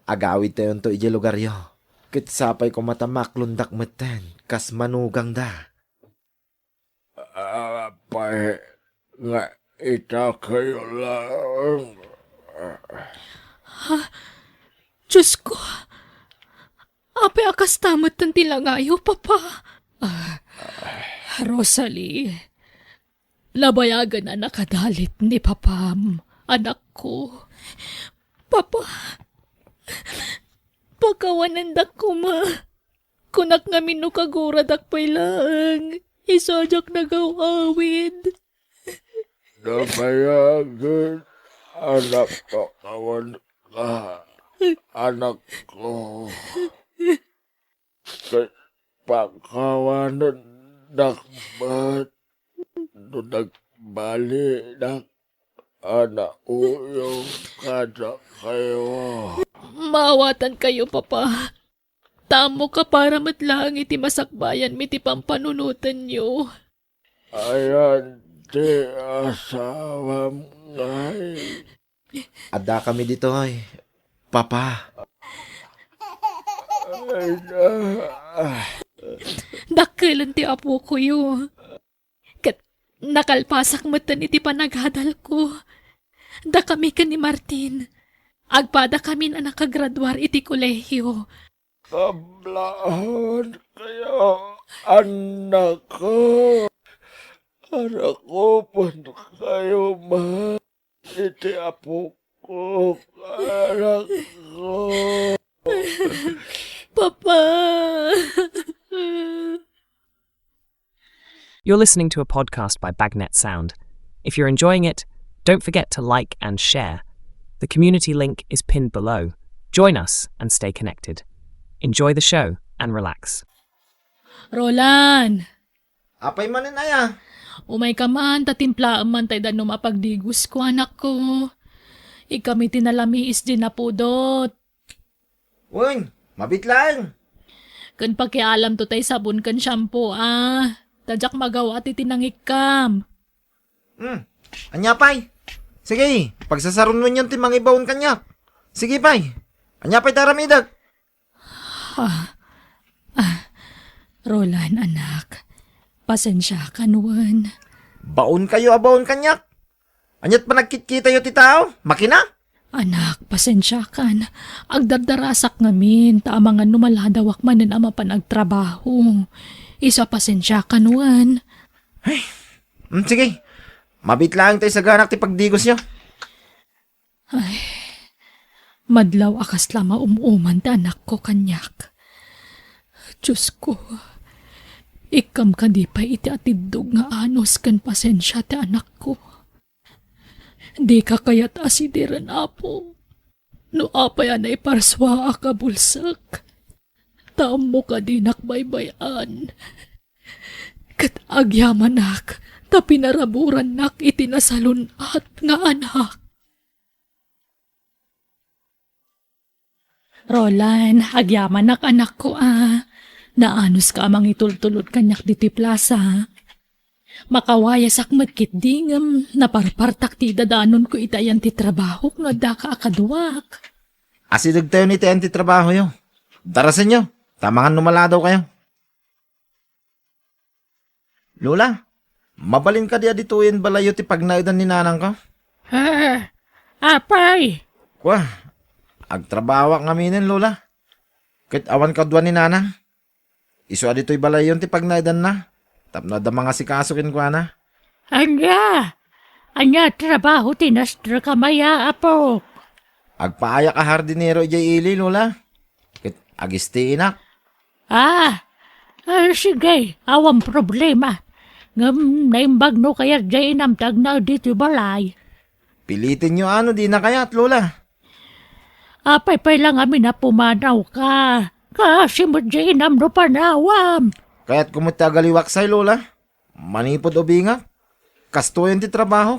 agawid tayo to iji lugar yo. Kitsapay ko matamak lundak meten, kas manugang da. Apay nga ita kayo lang. Diyos ko. Apay akas tamat ng tilangayo, papa. Rosalie, labayagan na nakadalit ni papam, anak ko. Papa, pagkawanandak ko ma. Kunak nga minukaguradak pa'y lang. Isadyak nagawawid. Napayagan, anak ko, kawan ka, anak ko. Kay pagkawanan dakbat, no nagbali dak, anak uyong kada kayo. Maawatan kayo, papa. Tamo ka para matlang iti masakbayan miti pampanunutan nyo. Ayan, di asawam ngay. Ada kami dito, ay. Papa. Dakilan ti apo ko yo. Kat nakalpasak matan iti panaghadal ko. Da kami ka ni Martin. Agpada kami na nakagradwar iti kolehiyo. Kablaan kayo, anak ko. Anak ko, paano kayo ma? Iti apo ko, anak ko. Papa! You're listening to a podcast by Bagnet Sound. If you're enjoying it, don't forget to like and share. The community link is pinned below. Join us and stay connected. Enjoy the show and relax. Roland! Apay manin aya. Umay ka man, tatimplaan man tayo no mapagdigus ko, anak ko. Ikami tinalamiis din na pudot. Uy, mabitlang. Kan pakialam to tayo sabon kan shampoo, Tadyak magawa ti tinangikam. Anya pay. Sige, pagsasaron mo yun ti mangibawon kanya. Sige pay. Anya pay taramidag. Roland, anak. Pasensya ka nuwan. Baon kayo abawon kanyak. Anyat pa nagkitkita yo ti tao? Makina? Anak, pasensya kan. Agdardarasak ngamin, tamangan numaladawak manin ama pa nagtrabaho. Isa pasensya ka nuwan. Sige, mabitlang tayo sa ganak ti pagdigos nyo. Madlaw akas lama umuman ti anak ko kanyak. Diyos ko, ikam ka di pa iti atidog nga anos kan pasensya ti anak ko. Di ka kayat asidiran apo. No apay na iparswa ka bulsak. Tamo ka dinak baybayan. Kat agyaman nak, ta pinaraburan nak iti nasalunat nga anak. Roland, agyaman nak anak ko Naanos ka amang itultulot kanyak diti plaza. Makawaya sakmet kit dingam, naparpartak ti dadanon ko itayan ti trabaho nga da ka akaduak. Asidag tayo ni tayo ti trabaho yo. Darasin nyo, tamangan numaladaw kayo. Lola, mabalin ka diya dituin balayo ti pagnaidan ni nanang ka? Apay! Kwa, agtrabaho kaminin Lola. Kit awan ka duwan ni nanang. Iso adito'y balayon ti pagnaidan na. Tapno da mga sikasukin ko na. Anya trabaho tinastra kamaya apo. Agpaaya ka hardinero ijay ili, Lola. Kit agisti inak. Sige, awang problema. Ngam naimbag no kaya jay inamtag na dito balay. Pilitin nyo ano, di na kayat, Lola. Apay lang amin na pumanaw ka. Kasi mo jay inam no panawam. Kaya't kumutagaliwak say, Lola. Manipod o binga. Kasto yun ti trabaho.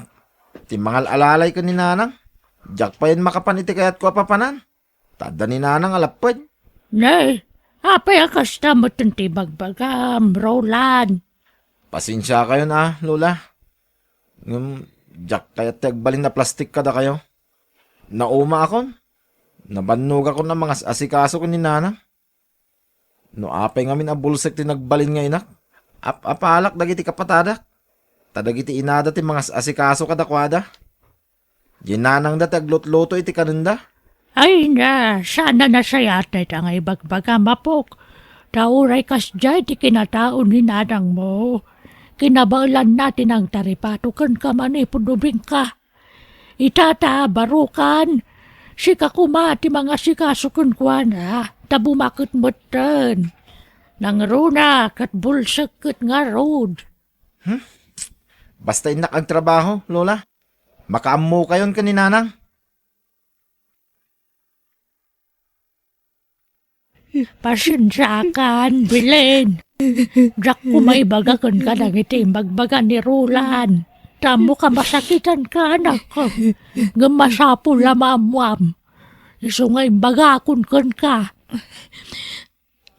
Ti mangal alalay ka ni nanang. Diyak pa yun makapan iti kaya't ko papanan. Tada ni nanang alapad. Nay, apay akasta mo tinti bagbagam, Roland. Pasensya kayo na, Lola. Diyak kaya't tagbalin na plastik kada kayo. Nauma akon. Nabannog ako ng mga asikaso ko ni nanang. No apay ngamin abulsek ti nagbalin nga inak. Apalak dagiti kapatadak. Tadagiti inada ti mga asikaso kadakwada. Ginanang da taglot-loto iti kanunda. Ay na, sana na sayat na itang ibagbaga mapok. Tauray kas jay ti kinataon ni nanang mo. Kinabaulan natin ang taripato kan kamani pudubing ka. Itata, barukan. Sika kuma ti mga sikasukun kwa na. Tabumakot mo tan. Nang runa kat bulsak kat nga road. Basta inak ang trabaho, Lola. Makaammo kayon ka ni nanang. Pasensyakan, Bilen. Jack ko may bagakan ka ng iti magbaga ni Roland. Tamo ka masakitan ka, anak ko. Ngamasapo lamamwam. Isungay bagakon kan ka.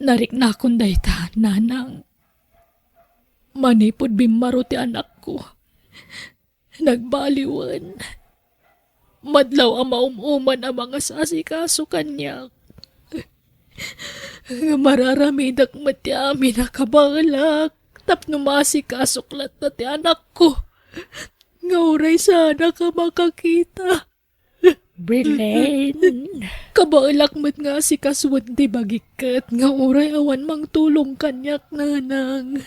Narik na akong dayta, nanang. Manipod bimaro ti anak ko. Nagbaliwan. Madlaw ang maumuman ang mga sasikaso kanya. Mararamidak mati amin na kabalak. Tapno masikasuklat na ti anak ko. Ngauray sana ka makakita. Belen. Kabalak mat nga si kaswad di bagikat. Ngauray awan mang tulong kanyak nanang.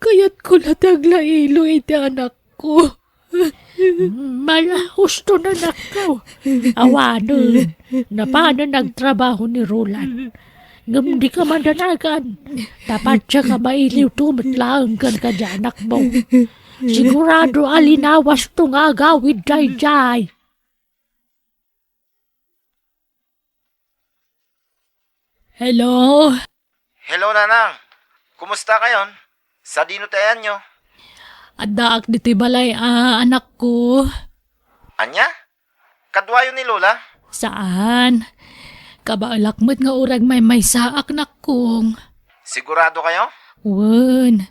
Kaya't ko nataglailo iti anak ko. Malahusto na nakaw. Awano, na paano nagtrabaho ni Roland. Ngam di ka mandanagan. Dapat siya ka mailiw tumitlaang kan ka dyan, anak mo. Sigurado alinawas to nga gawid jay-jay. Hello? Hello, nanang. Kumusta kayon? Sa dino tayan nyo? Adaak diti balay, anak ko. Anya? Kadwayo ni Lola? Saan? Kabaalakmat nga urag may saak nakong. Sigurado kayo? Wen,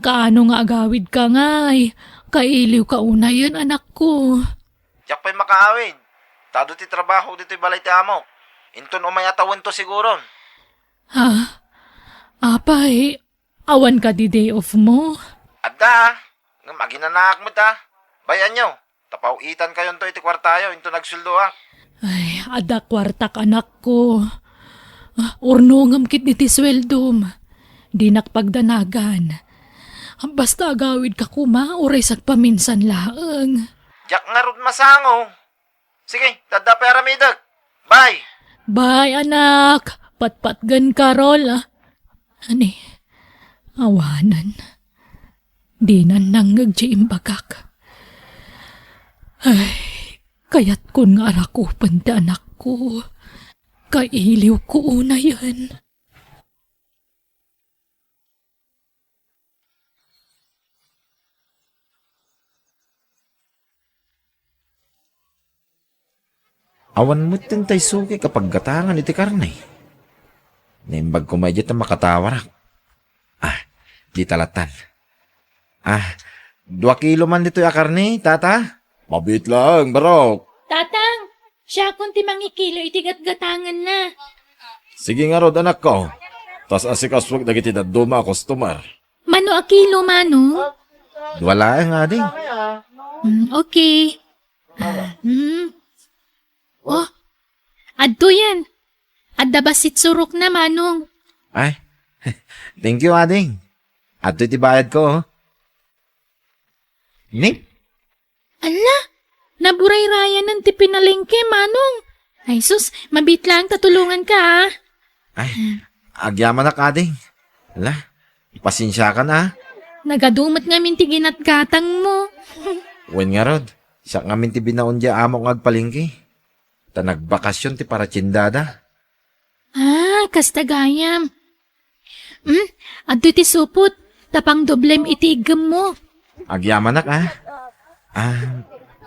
kaano nga agawid ka ngay? Kailiw ka una yan, anak ko. Yak pa'y makaawid. Tado ti trabaho dito balay ti amo. Inton umayatawan to siguro. Ha? Apay, awan ka di day off mo? Adda, nga maginanak mo ta. Bayan nyo, tapawitan kayo to iti kwartayo, into nagsuldoak. Ay, ada kwartak anak ko. Urnongam kit ni ti sweldom. Di nakpagdanagan. Basta agawid ka kuma, oray sagpaminsan laang. Yak nga rod masango. Sige, tada peramidag. Bye! Bye, anak. Patpatgan ka, Rol. Ani, awanan. Di na nanggagjiimbagak. Ay, kaya't kun nga arakupan ti anak ko. Kailiw ko una yan. Awan mo tintay suki kapag gatangan iti karnay. Naimbag ko may dito makatawarak. Di talatan. 2 kilo man dito ya karne, tata. Mabit lang, barok. Tatang, siya kung timang ikilo itigat-gatangan na. Sige nga rod, anak ko. Tas asikaswag na kiti na duma customer. Mano a kilo, mano? Wala nga ding. Okay. Oh, adto yan. Adda basit surok na, manong. Ay, thank you, ading. At iti bayad ko, oh. Ni? Ala, naburay-raya ng ti pinalengke, Manong. Ay sus, mabit lang, tatulungan ka ha. Ay, agyaman na kading. Ala, pasensya ka na. Nagadumot nga minti ginatgatang mo. Wen nga rod, siya nga minti binaon diya amo ng agpalingki. Ta nagbakasyon ti para tsindada. Ah, kastagayam. Adto ti supot, tapang doblem itigam mo. Agyaman na ka.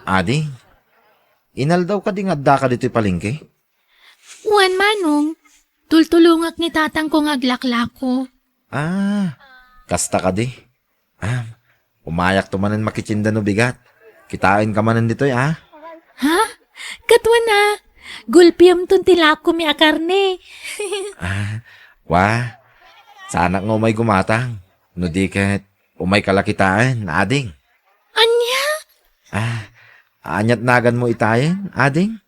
Ading, inal daw ka ding adda ka dito'y palingki. Uwan, Manong. Tultulungak ni tatang ko ngaglaklako. Kasta ka di. Umayak to manan makitsinda no bigat. Kitain ka manan dito'y, Ha? Katwa na. Gulpiam tun tilako mi akarne. Wah, sana nga umay gumatang. No di ket umay kalakitaan, ading. Anya? Anyat nagan mo itayin, ading?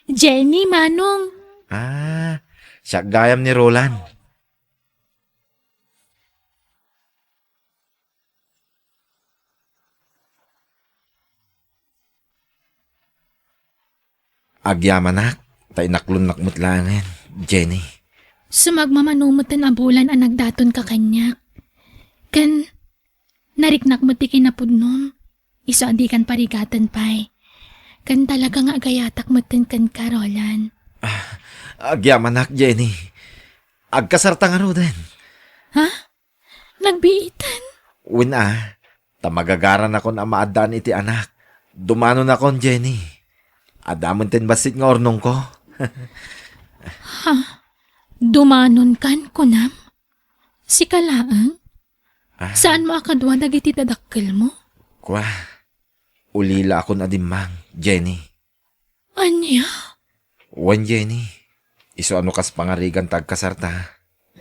Jenny, Manong. Siya gayam ni Roland. Agyamanak, tay naklunnak mutlangan, Jenny. Sumagmamanumutan abulan ang nagdaton ka kanyak. Kan, nariknak mo ti kinapudnom. Iso adi kan parigatan pa'y. Kan talaga nga agayatak mo tin kan Carolan. Agyamanak, Jenny. Agkasarta nga din. Ha? Nagbiitan? Win tamagagaran ako na maadaan iti anak. Dumano na kon, Jenny. Adamon tin basit nga ornong ko. Dumanon kan kunam? Si Kalaang? Saan mo akadwa dagiti dadakkel mo? Kwa, ulila ako na dimang, Jenny. Anya? Wan, Jenny. Iso ano kas pangarigan tagkasarta.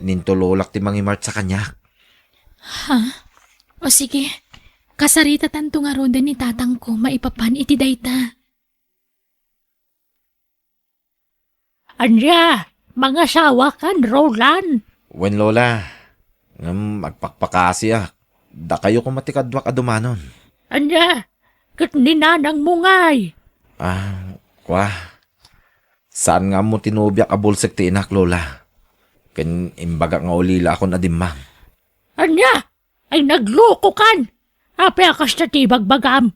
Nintulolak ti mangimart sa kanyak. O sige, kasarita tanto nga roden ni tatang ko maipapan iti dayta. Anya, mga sawa kan, Roland. Wen, Lola. Magpakpakasi Da kayo kumatikadwa kadumanon. Anya, kat ninanang mungay. Kwa. Saan nga mo tinubyak abulsek ti inak, Lola? Ken imbaga nga ulila ako na dimang. Anya, ay nagloko kan. Apay akas na tibagbagam.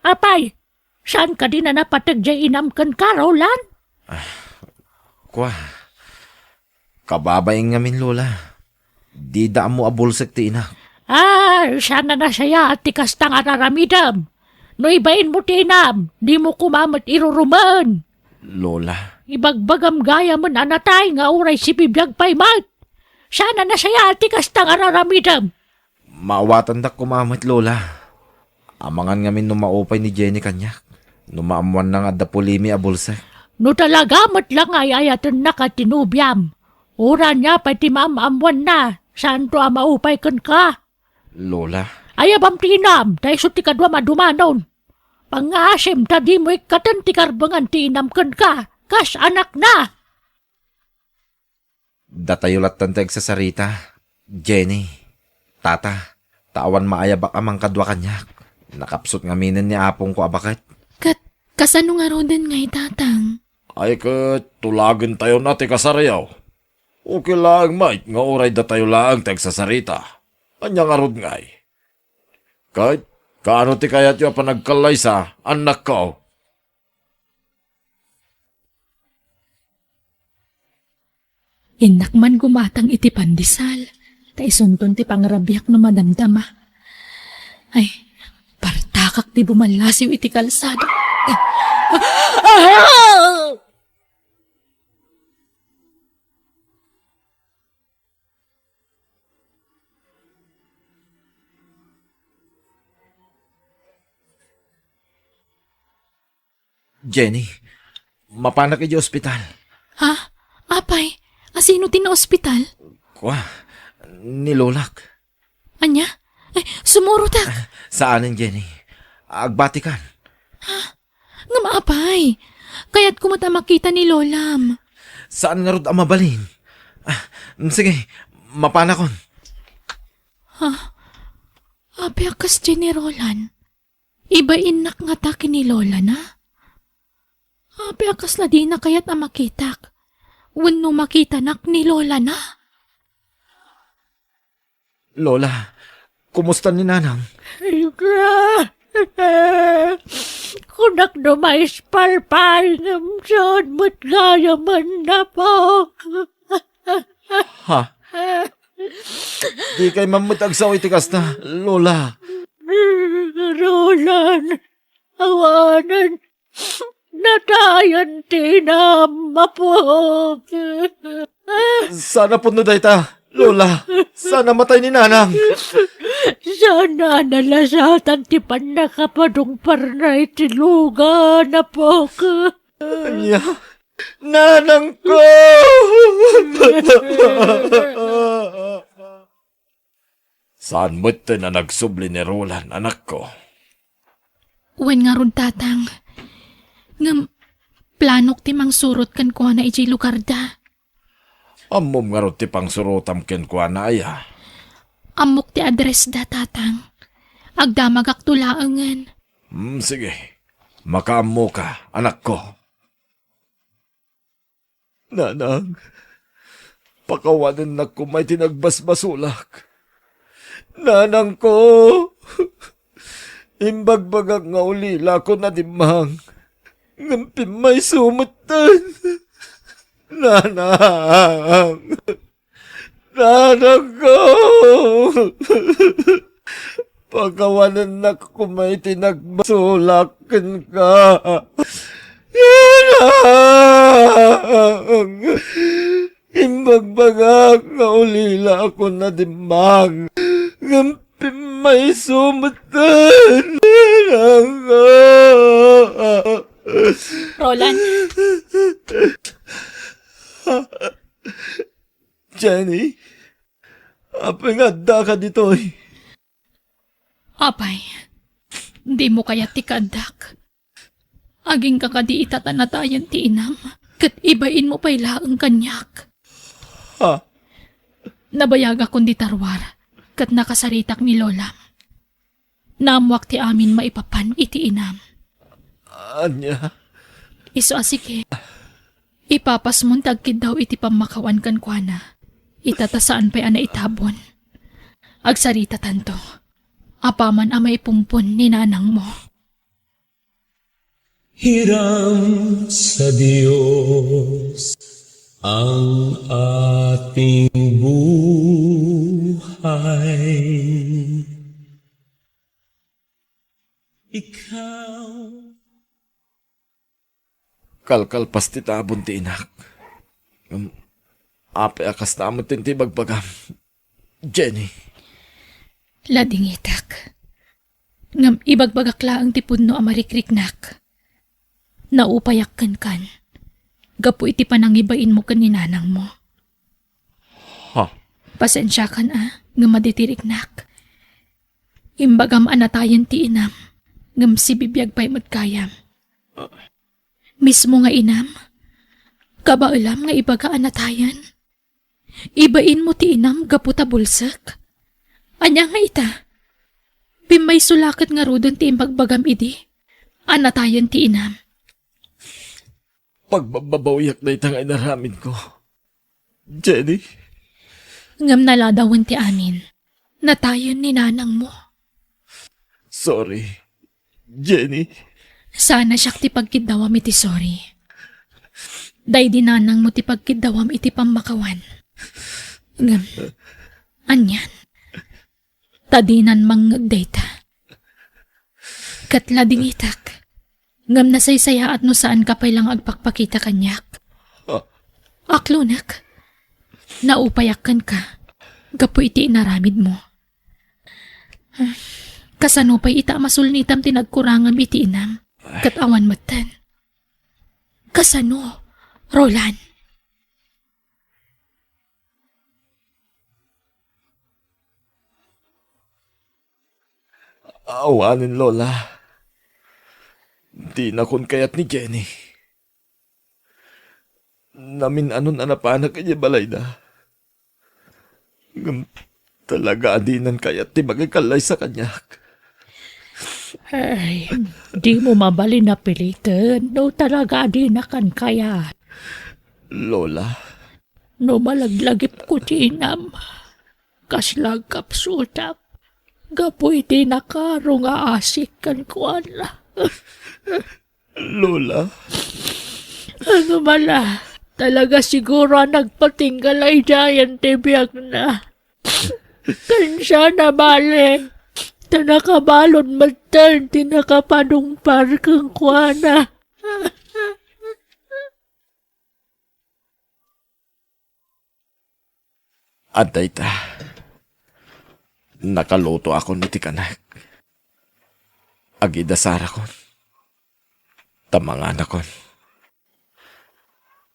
Apay, saan ka din na napatagday inam kan ka, Roland? Kwa. Kababaing ngamin, Lola. Di da mo abulsek ti inak. Sana na saya at tikas tang araramidam. No ibain mo tinam, di mo kumamat iruruman. Lola. Ibagbagam gaya mo na natay nga uray si bibiyag pay mat. Sana na saya at tikas tang araramidam. Maawatan da kumamit, Lola. Amangan ngamin numaupay ni Jenny kanyak. Numaamuan na nga da pulimi abulsek. No talaga matlang ay ayatan na katinubyam. Ura niya pati maamamwan na. Saan to maupay kan ka? Lola. Ayabam tinam, tayo so tikadwa madumanon. Pangasim tadi mo ikatan tikarbangan tinam kan ka. Kas anak na. Datayulat tanteg sa sarita. Jenny. Tata. Tawan maayabak amang kadwa kanyak. Nakapsot ngaminan ni apong ko abakit. Kasano nga roden nga itatang? Ay tulagan tayo natin kasarayaw. Okay lang, mate, nga oray da tayo lang tag sa sarita. Anya nga rod ngay. Kahit, kaano ti kayat yung panagkalay sa anak ko? Inak man gumatang iti pandisal. Taisunton ti pangrabiak no madamdama. Ay, partakak ti bumalasiw iti kalsada. Jenny. Mapanak iti ospital. Ha? Apay, asino ti na ospital? Kwa. Nilolak. Anya? Ay, sumuro ta. Saanin, Jenny? Agbatikan. Nga maapay. Kaya't kumata makita ni Lolam. Saan nga rod ang mabalin? Sige, mapanakon. Abi akas ni Roland. Iba inak nga taki ni Lola na. Abi akas na di na kayat ang makitak. Wano makita nak ni Lola na. Lola, kumusta ni Nanang? Kunak do mais palpal ng saan mo't gaya man na po. Ha? Di kay mamutagsaw iti kasta, Lola. Roland, awanan, natayan tinama po. Sana po no dayta, Lola. Sana matay ni Nanang. Sana nalasatan ti panakapadong parnay tiluga na po ka. Anya, Nanang ko! Saan mo't na nagsubli ni Roland, anak ko? Wen nga ron tatang. Ngam, planok ti mang surot kan ko na iji lugar da. Amom nga ron ti pang surutam ken ko na aya. Amok ti address da tatang. Agdamagak tulaangan. Sige. Makaamo ka, anak ko. Nanang, pakawanan na ko may tinagbasbasulak. Nanang ko, imbagbagak nga ulila ko na dimang. Ngampi may sumutan. Nanang, nanang ko. Pagawanan na ko may tinagbasulakan ka. Nanang, imbagbagak nga ulila ako na dimang. Ngampi may sumutan. Nanang ko. Roland, Jenny, apa nga da ka ditoy? apay. Di mo kaya tikadak. Aging kakadi itatanatayan ti inam. Kat ibain mo pa'y laang kanyak. Ha? Nabayaga kundi tarwar. Kat nakasaritak ni Lola. Naamwak ti amin maipapan iti inam. Anya? Iso asike. Ipapas mong tagkid daw iti pamakawan kan kuana. Itatasaan pa'y ana itabon. Agsarita tanto. Apaman ang maipumpon ni Nanang mo. Hiram sa Diyos ang ating buhay. Ikaw Kalkalpas ti tabon ti inak. Ape akas na amot ti bagbagam. Jenny. Lading itak. Ngam ibagbagak laang ti pudno amarikrik-nak. Naupayak kan. Gapu iti panangibain mo kan ni Nanang mo. Ha? Pasensya kan nga maditiriknak. Imbagam anatayan ti inam. Ngam si bibiyag pa'y magkayam. Mismo nga inam. Kabailam nga ibaga anatayan. Ibain mo ti inam gapu ta bulsak. Anya nga ita. Bimay sulakat nga rodon ti imbagbagam idi. Anatayan ti inam. Pagbabawiyak na itang inaramin ko. Jenny? Ngam naladawan ti amin. Natayan ni Nanang mo. Sorry. Jenny? Sana siyak ti pagkidawam iti sorry. Day di Nanang mo ti pagkidawam iti pamakawan. Ngam, anyan. Tadinan manggagdayta. Katlading itak. Ngam nasaysaya at no saan ka pa'y lang agpakpakita kanyak. Aklunak. Naupayakan ka. Gapu iti inaramid mo. Kasano pa'y ita masulnitam tinagkurangam iti inam. Katawan matan. Kasano, Roland? Awanin, Lola. Di na kun kayat ni Jenny. Namin anon anapanak kanya balay na. Talaga adinan kaya ti magikalay sa kanya. Ay, di mo mabali na pilitan. No talaga di na kan kaya. Lola, No malaglagip ko tinam. Kaslag kapsutap. Gapoy di nakaro nga asik kan kuan. Lola, Ano mala? Talaga siguro nagpatinggal ay giant tibiyag na. Kansya na bale. Tanakabalon magtan, tinakapanungpar kang kuana. aday ta. Nakaluto ako ni tikanak. Agidasara kon. Tamangan akon.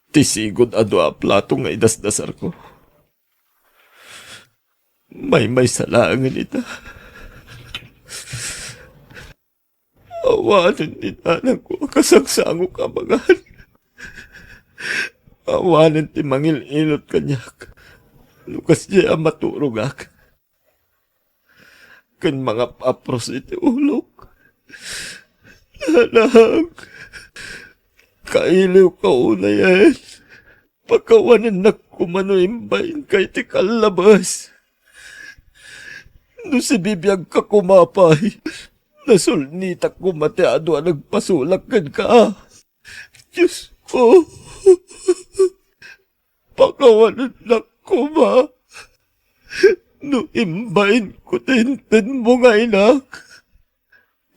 Tisigod ado a plato nga idasdasar ko. May salaangan ita. Awanan ni nanang ko kasangsango kabagan. Awanan ti mangil-ilot kanyak. Lukas diya maturugak. Kan mga papros iti ulok. Nanang. Kailiw ka una yan. Pagkawanan na kumano imbayin kay ti kalabas. No si bibiyag ka kumapay. Nasulnitak kumateado ang nagpasulakan ka. Diyos ko. Pagkawanan na kuma. No imbayin ko tintin mo nga inak.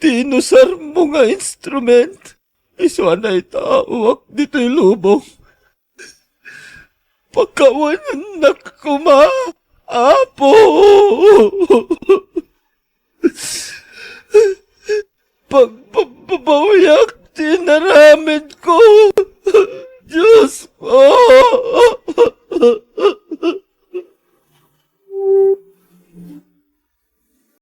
Tinusar mo nga instrument. Isuan na itawak dito'y lubong. Pagkawanan na kuma, apo! Pagpapabawiyak, tinaramid ko. Diyos ko!